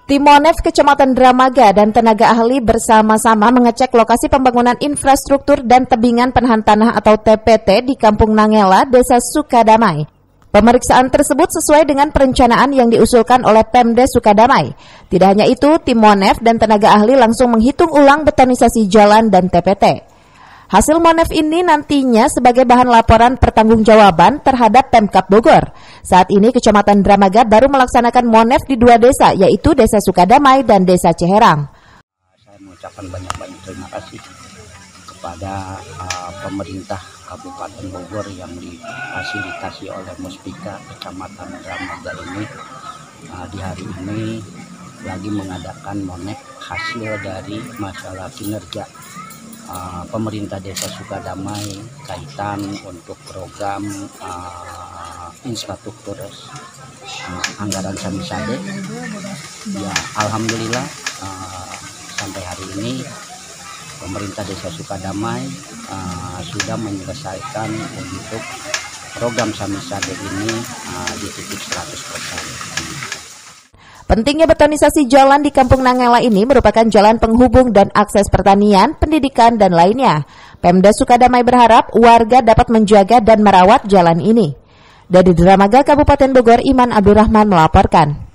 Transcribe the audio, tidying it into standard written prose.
Tim Monef Kecamatan Dramaga dan tenaga ahli bersama-sama mengecek lokasi pembangunan infrastruktur dan tebingan penahan tanah atau TPT di Kampung Nangela, Desa Sukadamai. Pemeriksaan tersebut sesuai dengan perencanaan yang diusulkan oleh Pemda Sukadamai. Tidak hanya itu, tim Monef dan tenaga ahli langsung menghitung ulang betonisasi jalan dan TPT. Hasil Monef ini nantinya sebagai bahan laporan pertanggungjawaban terhadap Pemkab Bogor. Saat ini Kecamatan Dramaga baru melaksanakan Monef di 2 desa, yaitu Desa Sukadamai dan Desa Ciherang. Saya mengucapkan banyak-banyak terima kasih kepada pemerintah Kabupaten Bogor yang difasilitasi oleh Muspika Kecamatan Dramaga ini. Di hari ini lagi mengadakan Monef hasil dari masalah kinerja pemerintah Desa Sukadamai kaitan untuk program infrastruktur anggaran Samisade. Ya, alhamdulillah sampai hari ini pemerintah Desa Sukadamai sudah menyelesaikan untuk program Samisade ini di titik 100%. Pentingnya betonisasi jalan di Kampung Nangela ini merupakan jalan penghubung dan akses pertanian, pendidikan, dan lainnya. Pemda Sukadamai berharap warga dapat menjaga dan merawat jalan ini. Dari Dramaga, Kabupaten Bogor, Iman Abdurrahman melaporkan.